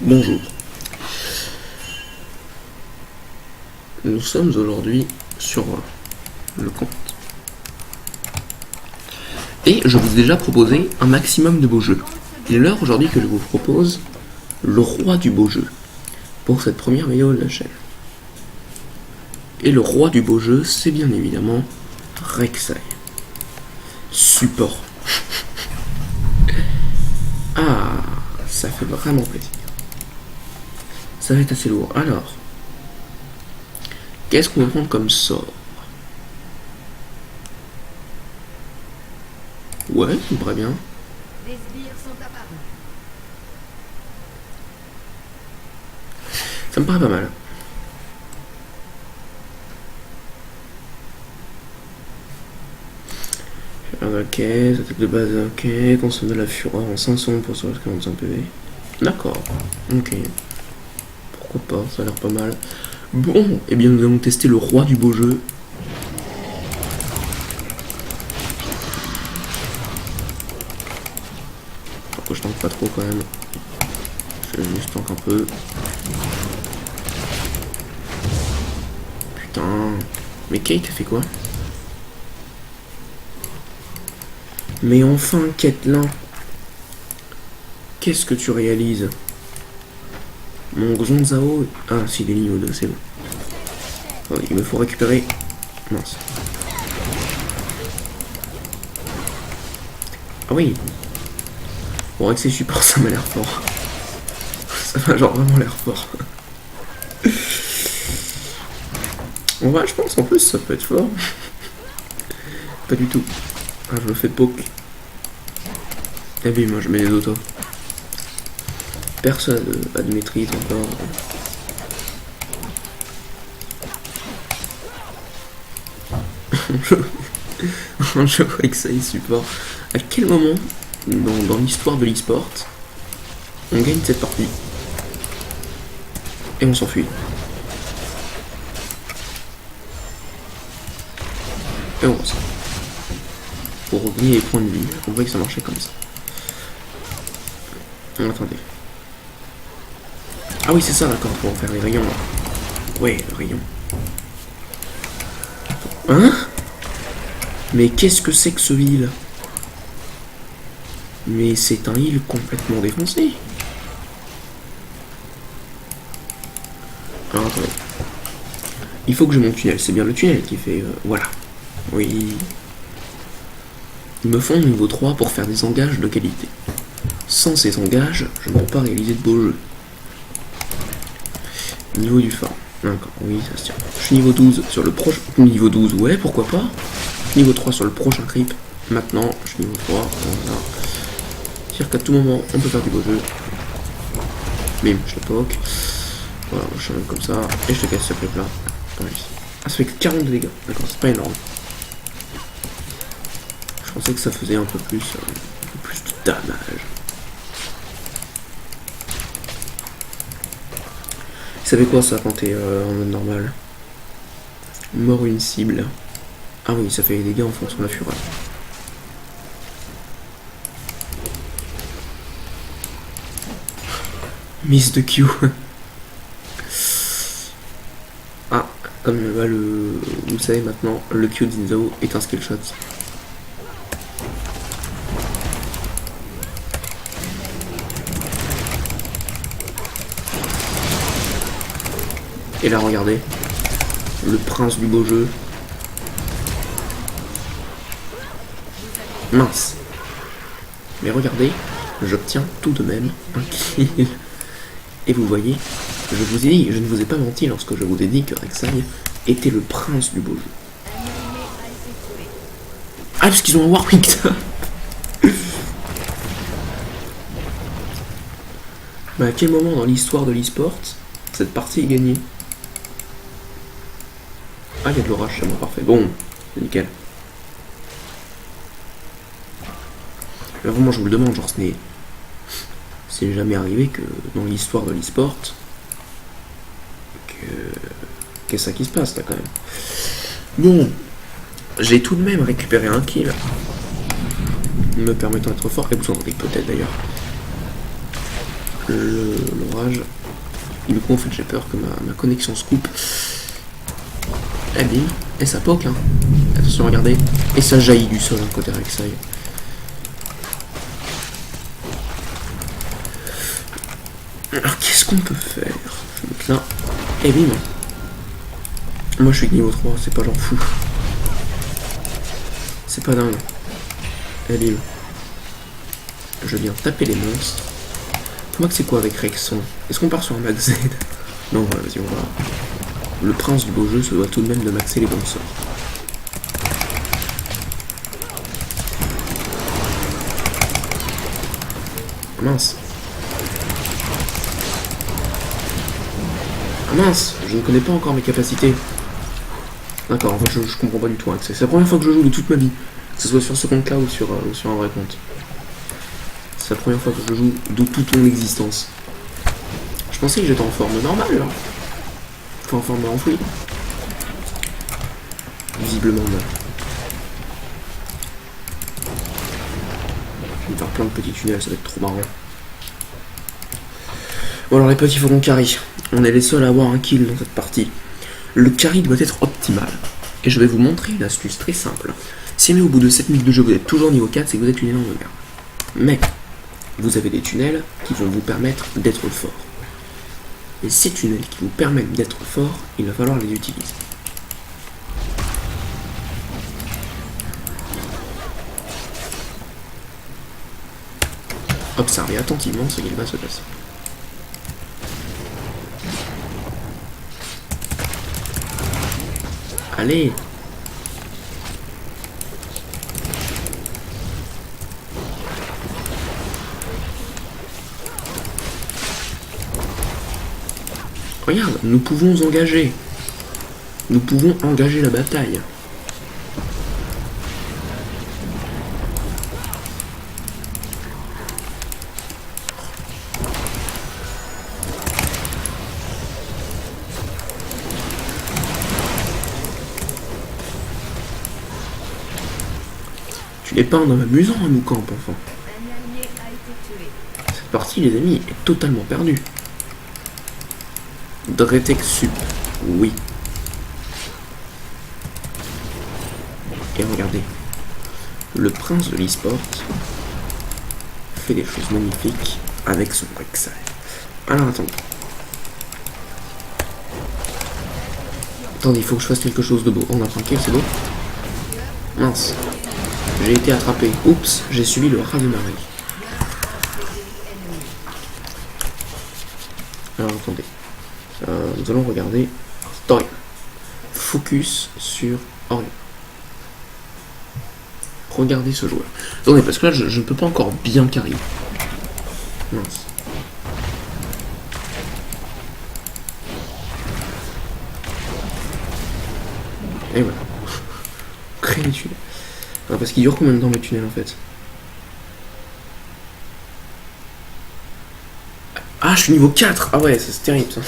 Bonjour. Nous sommes aujourd'hui sur le compte. Et je vous ai déjà proposé un maximum de beaux jeux. Il est l'heure aujourd'hui que je vous propose le roi du beau jeu pour cette première vidéo de la chaîne. Et le roi du beau jeu, c'est bien évidemment Rek'Sai. Support. Ah, ça fait vraiment plaisir. Ça va être assez lourd. Alors, qu'est-ce qu'on va prendre comme sort? Ouais, ça me paraît bien. Les sbires sont apparus. Ça me paraît pas mal. Ok, attaque de base, ok, consomme de la fureur en 500 pour sur 45 PV. D'accord, ok. Pourquoi pas, ça a l'air pas mal. Bon, et bien nous allons tester le roi du beau jeu. Faut que je tank pas trop quand même. Je juste tank un peu. Putain. Mais Kate a fait quoi? Mais enfin, Caitlyn, qu'est-ce que tu réalises? Mon Gonzao... Ah, si, il est niveau 2, c'est bon. Oh, il me faut récupérer... Mince. Ah oui. Bon, avec ses supports, ça m'a l'air fort. Ça m'a genre vraiment l'air fort. En vrai, je pense, en plus, ça peut être fort. Pas du tout. Ah, je me fais poke. Eh oui, moi je mets les autos. Personne n'a de maîtrise encore. Un jeu avec ça et support. À quel moment dans l'histoire de l'e-sport on gagne cette partie et on s'enfuit? Et on ressort. Pour regagner les points de vie. On voit que ça marchait comme ça. Attendez. Ah oui, c'est ça, d'accord, pour faire les rayons. Ouais, le rayon. Hein? Mais qu'est-ce que c'est que ce heal? Mais c'est un heal complètement défoncé. Alors, attendez. Il faut que je monte tunnel. C'est bien le tunnel qui fait... voilà. Oui. Il me faut un niveau 3 pour faire des engages de qualité. Sans ces engages, je ne peux pas réaliser de beaux jeux. Niveau du phare. D'accord, oui, ça se tient. Je suis niveau 12 sur le prochain... Niveau 12, ouais, pourquoi pas. Niveau 3 sur le prochain creep. Maintenant, je suis niveau 3. Voilà. C'est-à-dire qu'à tout moment, on peut faire du beau jeu. Bim, je le poke. Voilà, je suis comme ça. Et je te casse ce creep là. Ah, ça fait que 40 de dégâts. D'accord, c'est pas énorme. Je pensais que ça faisait un peu plus de damage. Ça fait quoi ça quand t'es en mode normal? Mort une cible. Ah oui, ça fait des dégâts en fonction de la fureur. Miss de Q. Ah, comme vous le savez maintenant, le Q d'Inzao est un skill shot. Et là, regardez, le prince du beau jeu. Mince. Mais regardez, j'obtiens tout de même un kill. Et vous voyez, je vous ai dit, je ne vous ai pas menti lorsque je vous ai dit que Rek'Sai était le prince du beau jeu. Ah, parce qu'ils ont un Warwick. Mais à quel moment dans l'histoire de l'e-sport cette partie est gagnée? Ah, il y a de l'orage chez moi, parfait. Bon, c'est nickel. Mais vraiment, je vous le demande, genre, c'est jamais arrivé que dans l'histoire de l'e-sport, qu'est-ce ça qui se passe là quand même. Bon, j'ai tout de même récupéré un kill, me permettant d'être fort, et vous entendez peut-être d'ailleurs. l'orage. Et du coup en fait j'ai peur que ma connexion se coupe. Et bim, et ça poke hein. Attention regardez. Et ça jaillit du sol hein, côté Rek'Sai. Alors qu'est-ce qu'on peut faire? Je vais mettre là. Et bim. Moi je suis niveau 3, c'est pas genre fou. C'est pas dingue. Et bim. Je viens taper les monstres. Pour moi que c'est quoi avec Rexon? Est-ce qu'on part sur un max Z? Non voilà, vas-y on va. Le prince du beau jeu se doit tout de même de maxer les bons sorts. Ah mince. Ah mince, je ne connais pas encore mes capacités. D'accord, en fait je comprends pas du tout Accès. C'est la première fois que je joue de toute ma vie. Que ce soit sur ce compte là ou sur un vrai compte. C'est la première fois que je joue de toute mon existence. Je pensais que j'étais en forme normale là. Enfin en forme enfouie. Visiblement non. Je vais faire plein de petits tunnels, ça va être trop marrant. Bon alors les petits faucons carry. On est les seuls à avoir un kill dans cette partie. Le carry doit être optimal. Et je vais vous montrer une astuce très simple. Si mais au bout de 7 minutes de jeu vous êtes toujours niveau 4, c'est que vous êtes une énorme merde. Mais vous avez des tunnels qui vont vous permettre d'être fort. Et ces tunnels qui vous permettent d'être fort, il va falloir les utiliser. Observez attentivement ce qu'il va se passer. Allez! Regarde, nous pouvons engager. Nous pouvons engager la bataille. Tu n'es pas un homme amusant à nous camp, enfant. Cette partie, les amis, est totalement perdue. Dretek Sup, oui. Et regardez, le prince de l'e-sport fait des choses magnifiques avec son Rek'Sai. Alors attendez. Attendez, il faut que je fasse quelque chose de beau. On a pris un kill, c'est beau. Mince. J'ai été attrapé. Oups, j'ai subi le raz de marée. Alors attendez. Nous allons regarder Orion. Focus sur Orion. Regardez ce joueur. Attendez, parce que là, je ne peux pas encore bien carry. Mince. Et voilà. Créer les tunnels. Alors, parce qu'il dure combien de temps mes tunnels en fait? Ah, je suis niveau 4. Ah ouais, c'est terrible ça.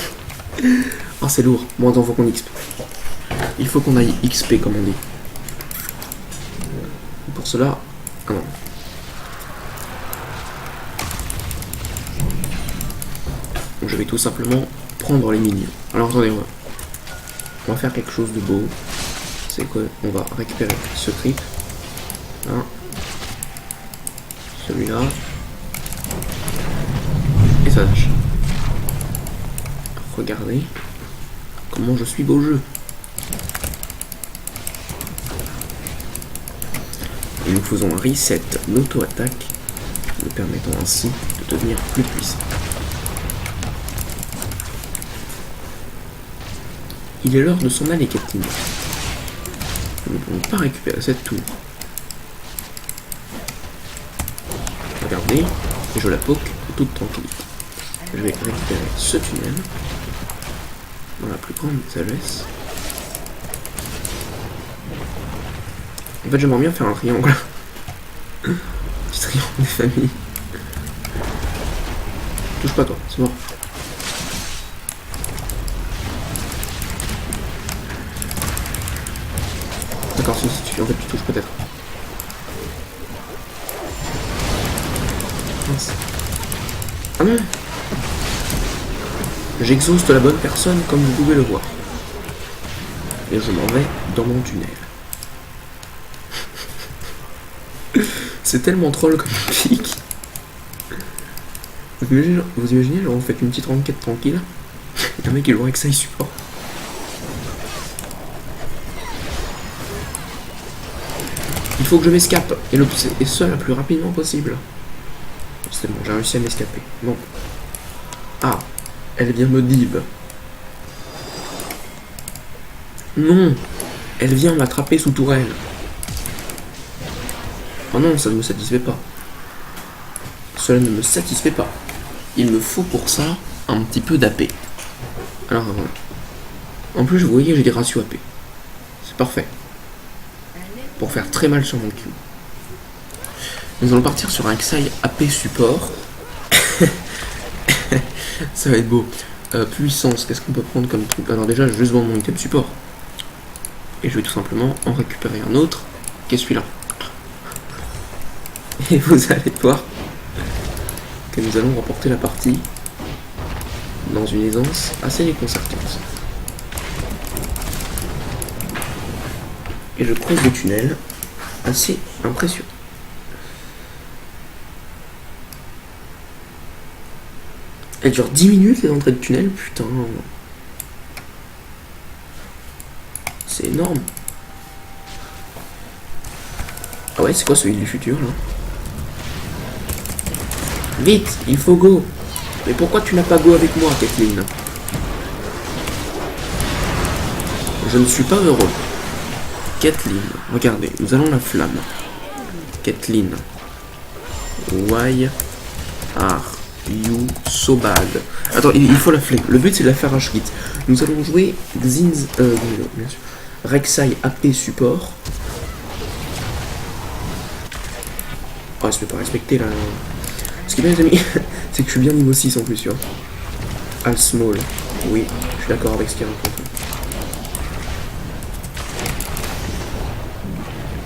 Ah, c'est lourd. Bon, attends, faut qu'on XP. Il faut qu'on aille XP, comme on dit. Et pour cela... Ah non. Donc, je vais tout simplement prendre les minions. Alors, attendez, on va faire quelque chose de beau. C'est quoi? On va récupérer ce creep. Hein. Celui-là. Et ça lâche. Regardez comment je suis beau jeu. Et nous faisons un reset l'auto-attaque, nous permettant ainsi de devenir plus puissant. Il est l'heure de s'en aller, Captain. Nous ne pouvons pas récupérer cette tour. Regardez, et je la poke en toute tranquillité. Je vais récupérer ce tunnel dans la plus grande sagesse. En fait, j'aimerais bien faire un triangle. Petit triangle des familles. Touche pas toi, c'est mort. D'accord, si tu, en fait, tu touches peut-être. Mince. Ah non. J'exauce la bonne personne comme vous pouvez le voir. Et je m'en vais dans mon tunnel. C'est tellement troll comme clic. Vous imaginez, genre vous faites une petite enquête tranquille. Il y a un mec qui joue avec ça, il support. Il faut que je m'escape. Et ce, le plus rapidement possible. C'est bon, j'ai réussi à m'escaper. Bon. Ah, elle vient me dive. Non, elle vient m'attraper sous tourelle. Oh non, ça ne me satisfait pas. Cela ne me satisfait pas. Il me faut pour ça un petit peu d'AP. Alors voilà. En plus, vous voyez, j'ai des ratios AP. C'est parfait. Pour faire très mal sur mon cul. Nous allons partir sur un Xai AP support. Ça va être beau. Puissance, qu'est-ce qu'on peut prendre comme truc? Alors déjà, je vais juste vendre mon item support. Et je vais tout simplement en récupérer un autre, qui est celui-là. Et vous allez voir que nous allons remporter la partie dans une aisance assez déconcertante. Et je creuse des tunnels assez impressionnants. Elle dure 10 minutes les entrées de tunnel, putain. C'est énorme. Ah ouais, c'est quoi celui du futur là? Vite, il faut go. Mais pourquoi tu n'as pas go avec moi, Kathleen? Je ne suis pas heureux. Kathleen, regardez, nous allons la flamme. Kathleen. Why are you so bad? Attends, il faut la flemme. Le but c'est de la faire H-Kit. Nous allons jouer Xin's... bien sûr. Rek'Sai AP support. Oh, elle se fait pas respecter là. Ce qui est bien les amis, c'est que je suis bien niveau 6 en plus, tu vois. Al small. Oui, je suis d'accord avec ce qu'il raconte.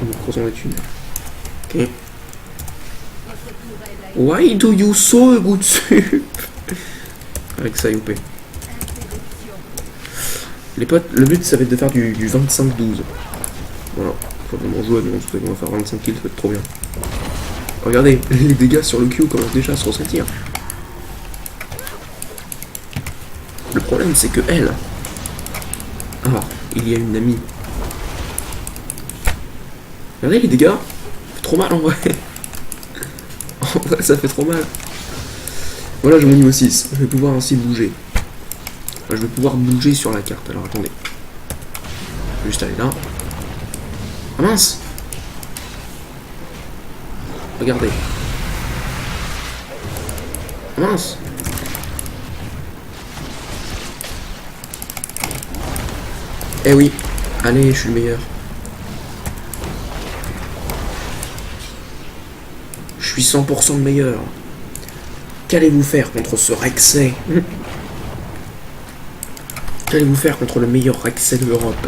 Nous creusons les tunnels. Ok. Why do you so good soup? Avec ça, OP. Les potes, le but ça va être de faire du 25-12. Voilà. Faut vraiment jouer, mais on va faire 25 kills, ça va être trop bien. Regardez, les dégâts sur le Q commencent déjà à se ressentir. Le problème c'est que elle... Ah, il y a une amie. Regardez les dégâts. Ça fait trop mal en vrai. En vrai ça fait trop mal. Voilà, j'ai mon niveau 6. Je vais pouvoir ainsi bouger. Je vais pouvoir bouger sur la carte. Alors attendez. Je vais juste aller là. Ah mince! Regardez. Ah mince! Eh oui. Allez, je suis le meilleur. Je suis 100% le meilleur. Qu'allez-vous faire contre ce Rek'Sai? Qu'allez-vous faire contre le meilleur Rek'Sai de l'Europe?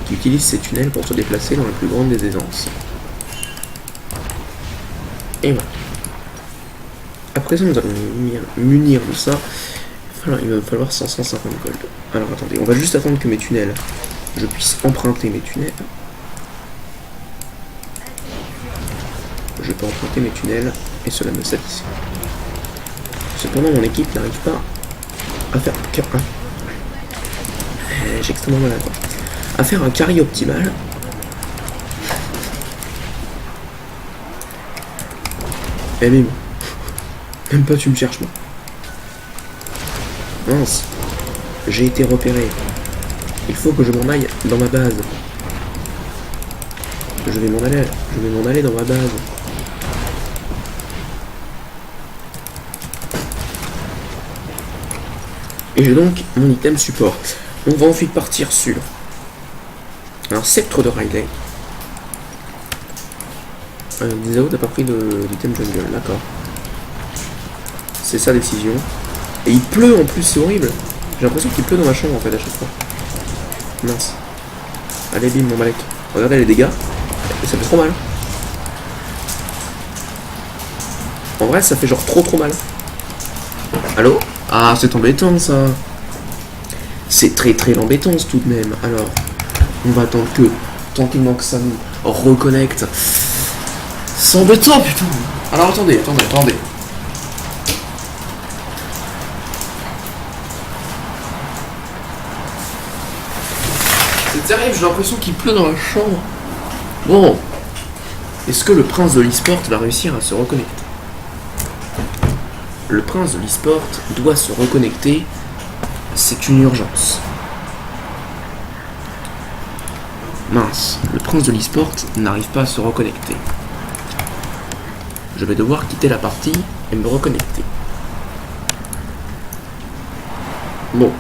Qui utilise ces tunnels pour se déplacer dans la plus grande des aisances. Et voilà. À présent, nous allons munir de ça. Il va me falloir 550 gold. Alors attendez, on va juste attendre que mes tunnels, je puisse emprunter mes tunnels. Je peux emprunter mes tunnels et cela me satisfait. Cependant, mon équipe n'arrive pas à faire j'ai extrêmement mal à quoi. À faire un carry optimal. Eh bim. Même pas tu me cherches moi. Mince. J'ai été repéré. Il faut que je m'en aille dans ma base. Je vais m'en aller dans ma base. Et j'ai donc mon item support. On va ensuite partir sur un sceptre de Riley. Dizao n'a pas pris d'item jungle, d'accord. C'est sa décision. Et il pleut en plus, c'est horrible. J'ai l'impression qu'il pleut dans ma chambre en fait à chaque fois. Mince. Allez bim mon Malek. Regardez les dégâts. Et ça fait trop mal. En vrai ça fait genre trop mal. Allô? Ah, c'est embêtant ça. C'est très très embêtant tout de même. Alors, on va attendre que tranquillement que ça nous reconnecte. C'est embêtant, putain. Alors attendez. C'est terrible, j'ai l'impression qu'il pleut dans la chambre. Bon. Est-ce que le prince de l'e-sport va réussir à se reconnecter? Le prince de l'e-sport doit se reconnecter. C'est une urgence. Mince, le prince de l'e-sport n'arrive pas à se reconnecter. Je vais devoir quitter la partie et me reconnecter. Bon.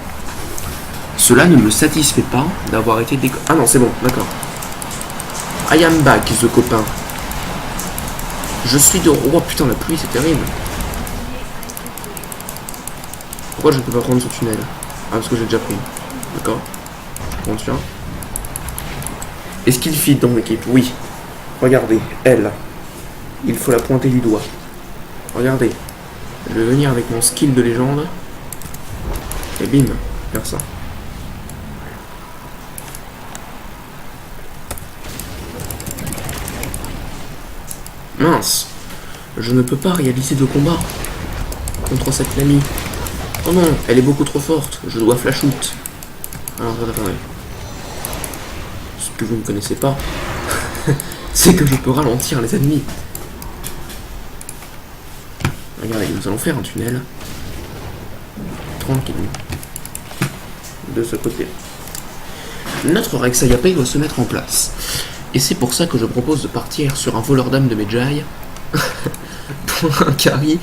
Cela ne me satisfait pas d'avoir été Ah non, c'est bon, d'accord. I am back, the copain. Je suis de... Oh putain, la pluie, c'est terrible. Pourquoi je ne peux pas prendre ce tunnel? Ah, parce que j'ai déjà pris. D'accord. Attention. Est-ce qu'il fit dans l'équipe? Oui. Regardez, elle. Il faut la pointer du doigt. Regardez. Je vais venir avec mon skill de légende. Et bim, faire ça. Mince. Je ne peux pas réaliser de combat contre cette Nami. Oh non, elle est beaucoup trop forte. Je dois flash out. Alors, attendez. Ce que vous ne connaissez pas, c'est que je peux ralentir les ennemis. Regardez, nous allons faire un tunnel. Tranquille. De ce côté. Notre Rek'Sai doit se mettre en place. Et c'est pour ça que je propose de partir sur un voleur d'âme de Medjay. Pour un carry.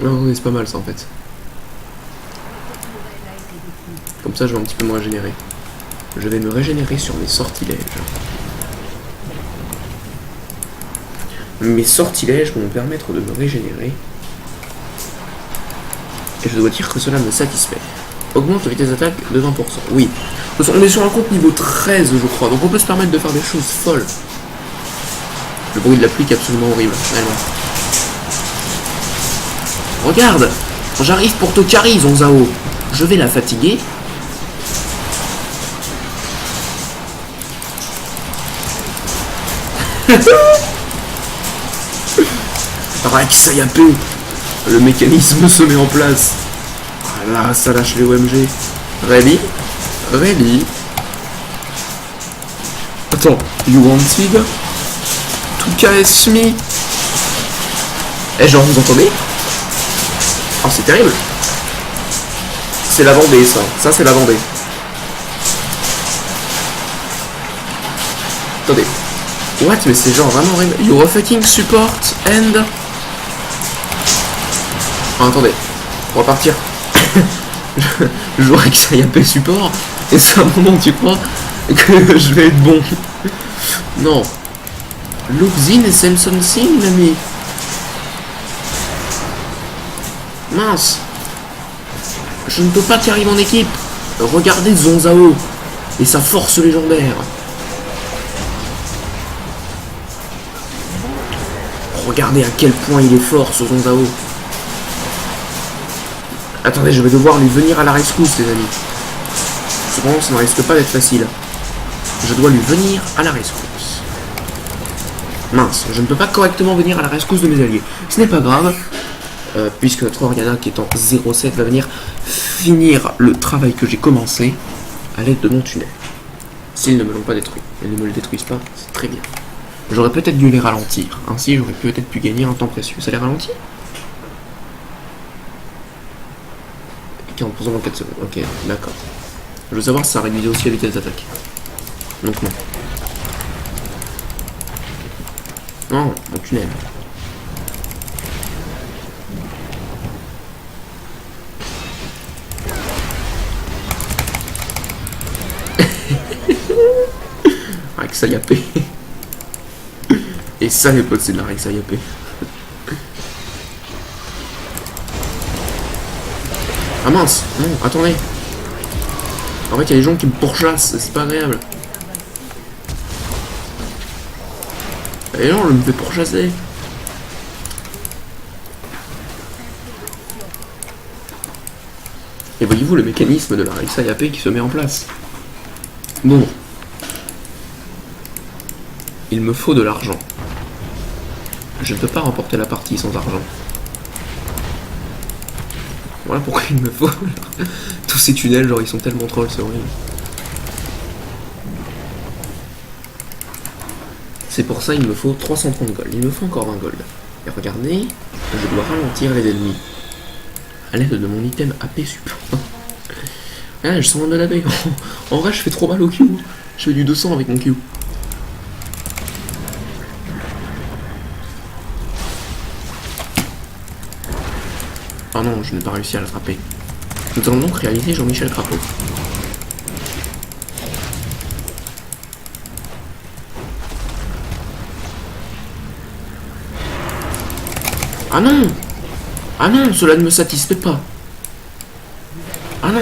Non, c'est pas mal ça en fait. Comme ça je vais un petit peu me régénérer. Je vais me régénérer sur mes sortilèges. Mes sortilèges vont me permettre de me régénérer. Et je dois dire que cela me satisfait. Augmente la vitesse d'attaque de 20%. Oui. On est sur un compte niveau 13 je crois. Donc on peut se permettre de faire des choses folles. Le bruit de la pluie qui est absolument horrible. Réellement. Regarde, j'arrive pour te carry, Zonzao. Je vais la fatiguer. Rek'Sai, le mécanisme se met en place. Voilà, ça lâche les OMG. Ready? Ready? Attends, you wanted to KS me? Eh genre, vous entendez? Oh, c'est terrible. C'est la Vendée, ça. Ça, c'est la Vendée. Attendez. What? Mais c'est genre vraiment horrible. You're a fucking support and... Oh, attendez. On va partir. Je jouerai que ça y a pas support. Et c'est un moment, tu crois, que je vais être bon. Non. Lookzin et Samson Singh, l'ami. Mince. Je ne peux pas carry mon équipe. Regardez Zonzao et sa force légendaire. Regardez à quel point il est fort ce Zonzao. Attendez, je vais devoir lui venir à la rescousse, les amis. Cependant, ça ne risque pas d'être facile. Je dois lui venir à la rescousse. Mince, je ne peux pas correctement venir à la rescousse de mes alliés. Ce n'est pas grave. Puisque notre Oriana qui est en 0,7 va venir finir le travail que j'ai commencé à l'aide de mon tunnel. S'ils ne me l'ont pas détruit. Ils ne me le détruisent pas, c'est très bien. J'aurais peut-être dû les ralentir. Ainsi, j'aurais peut-être pu gagner un temps précieux. Ça les ralentit? 40% dans 4 secondes. Ok, d'accord. Je veux savoir si ça réduisait aussi la vitesse d'attaque. Donc non. Non, mon tunnel. Rek'Sai. Et ça les potes, c'est de la Rek'Sai. Ah mince, non, attendez. En fait, il y a des gens qui me pourchassent, c'est pas agréable. Et non, je me fais pourchasser. Et voyez-vous le mécanisme de la Rek'Sai AP qui se met en place. Bon. Il me faut de l'argent. Je ne peux pas remporter la partie sans argent. Voilà pourquoi il me faut. Tous ces tunnels, genre ils sont tellement trolls, c'est horrible. C'est pour ça il me faut 330 gold. Il me faut encore 20 gold. Et regardez, je dois ralentir les ennemis. À l'aide de mon item AP support. Ah, je sens un de la baie. En vrai, je fais trop mal au Q. Je fais du 200 avec mon Q. Ah non, je n'ai pas réussi à l'attraper. Nous allons donc réaliser Jean-Michel Crapaud. Ah non! Ah non, cela ne me satisfait pas. Ah non!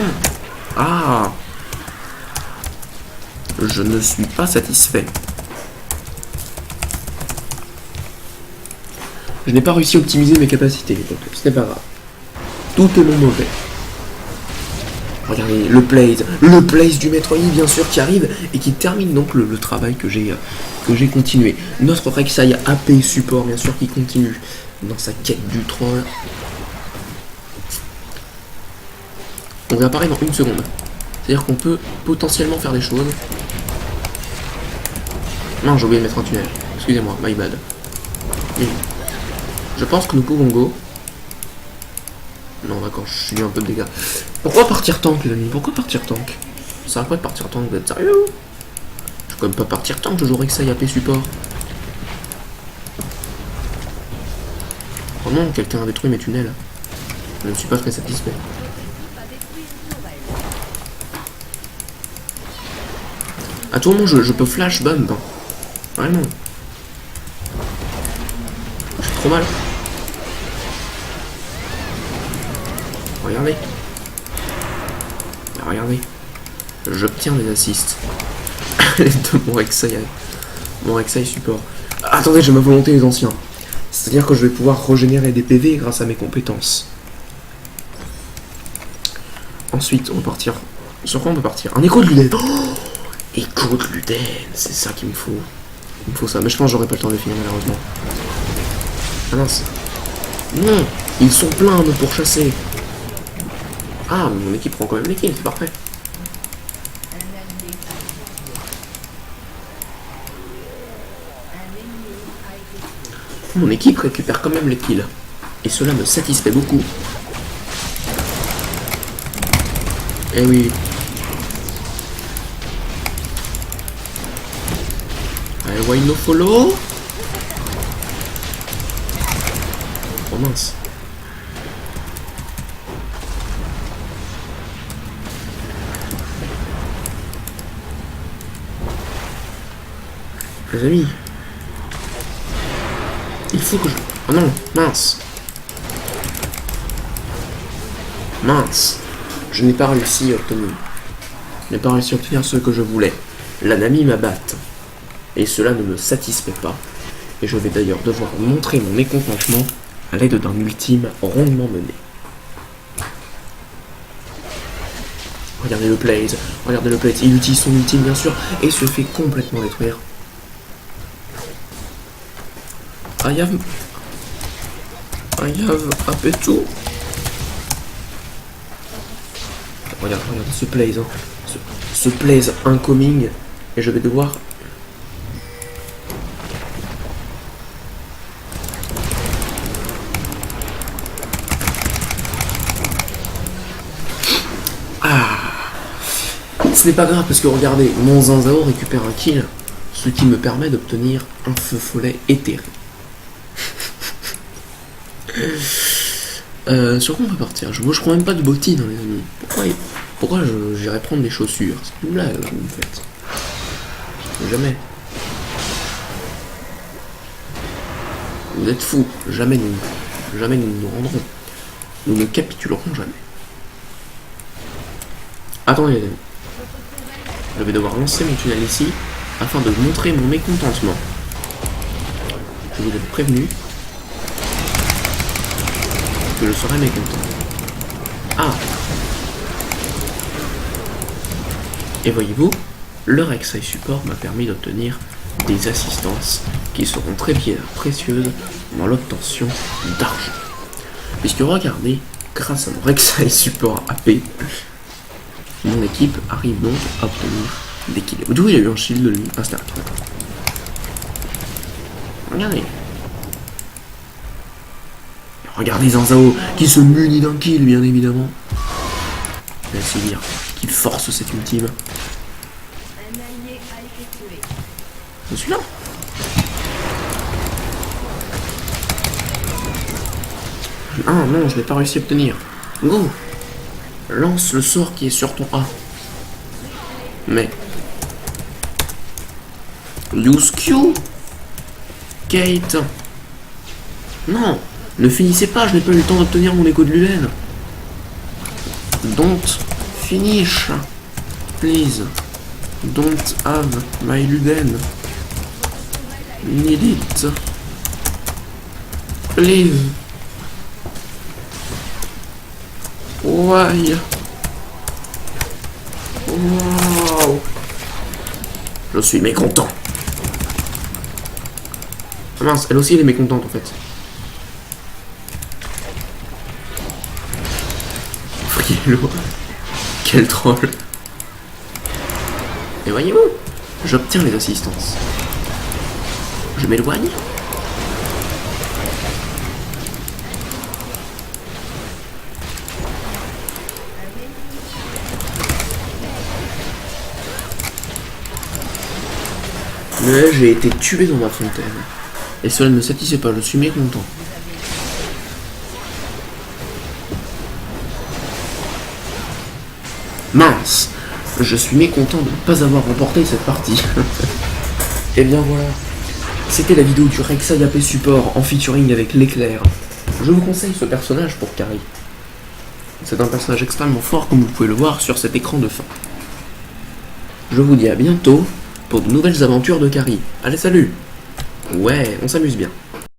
Ah! Je ne suis pas satisfait. Je n'ai pas réussi à optimiser mes capacités, donc ce n'est pas grave. Tout est mon mauvais. Regardez, le place du Metroid bien sûr qui arrive et qui termine donc le travail que j'ai continué. Notre Rek'Sai AP support bien sûr qui continue dans sa quête du troll. On réapparaît dans une seconde. C'est-à-dire qu'on peut potentiellement faire des choses. Non, j'ai oublié de mettre un tunnel. Excusez-moi, my bad. Mais je pense que nous pouvons go. Non, d'accord, je suis un peu de dégâts. Pourquoi partir tank, les amis? Pourquoi partir tank? Ça sert à quoi de partir tank? Vous êtes sérieux? Je peux quand même pas partir tank, je jouerai que ça y AP support. Oh non, quelqu'un a détruit mes tunnels. Je ne suis pas très satisfait. À tout moment, je peux flash bump. Hein. Vraiment. Je suis trop mal. Regardez. Regardez. J'obtiens des assists. De mon Rek'Sai support. Attendez, j'ai ma volonté des anciens. C'est-à-dire que je vais pouvoir régénérer des PV grâce à mes compétences. Ensuite, on va partir. Sur quoi on peut partir? Un écho de Luden. Oh, écho de Luden, c'est ça qu'il me faut. Il me faut ça, mais je pense que j'aurai pas le temps de finir malheureusement. Ah mince. Non, ils sont pleins à me pourchasser. Ah, mon équipe prend quand même les kills, c'est parfait. Mon équipe récupère quand même les kills. Et cela me satisfait beaucoup. Eh oui. Allez, why no follow? Oh mince. Les amis. Il faut que je... Oh non, mince. Mince. Je n'ai pas réussi à obtenir. Je n'ai pas réussi à obtenir ce que je voulais. La Nami m'abatte. Et cela ne me satisfait pas. Et je vais d'ailleurs devoir montrer mon mécontentement à l'aide d'un ultime rondement mené. Regardez le plays. Regardez le plays. Il utilise son ultime bien sûr. Et se fait complètement détruire. I have AP tout. Regarde ce plays, hein. Ce plays incoming. Et je vais devoir... Ah. Ce n'est pas grave parce que regardez, mon Zinzao récupère un kill. Ce qui me permet d'obtenir un feu follet éthéré. Sur quoi on peut partir? Moi je prends même pas de bottines, hein, les amis. Pourquoi j'irais prendre des chaussures? C'est une blague, là, vous me faites. Jamais. Vous êtes fous. Jamais nous nous rendrons. Nous ne capitulerons jamais. Attendez, les amis. Je vais devoir lancer mon tunnel ici afin de montrer mon mécontentement. Je vous ai prévenu que je serai mécontent. Ah, Et voyez-vous, le Rek'Sai Support m'a permis d'obtenir des assistances qui seront très précieuses dans l'obtention d'argent. Puisque regardez, grâce à mon Rek'Sai Support AP, mon équipe arrive donc à obtenir des kills. D'où il a eu un shield de lui, un stack. Regardez. Regardez Zanzao qui se munit d'un kill, bien évidemment. Laissez dire qu'il force cette ultime. Un allié a été tué. Je suis là. Ah non, je n'ai pas réussi à obtenir. Go. Lance le sort qui est sur ton A. Mais... Use Q. Kate. Non. Ne finissez pas, je n'ai pas eu le temps d'obtenir mon écho de Luden. Don't finish. Please. Don't have my Luden. Need it. Please. Why? Wow. Je suis mécontent. Ah mince, elle aussi elle est mécontente en fait. Friello. Quel troll. Et voyez-vous, j'obtiens les assistances. Je m'éloigne. Mais j'ai été tué dans ma fontaine. Et cela ne me satisfait pas, je suis mécontent. Mince, je suis mécontent de ne pas avoir remporté cette partie. Et bien voilà, c'était la vidéo du Rek'Sai AP Support en featuring avec l'éclair. Je vous conseille ce personnage pour carry. C'est un personnage extrêmement fort comme vous pouvez le voir sur cet écran de fin. Je vous dis à bientôt pour de nouvelles aventures de carry. Allez salut. Ouais, on s'amuse bien.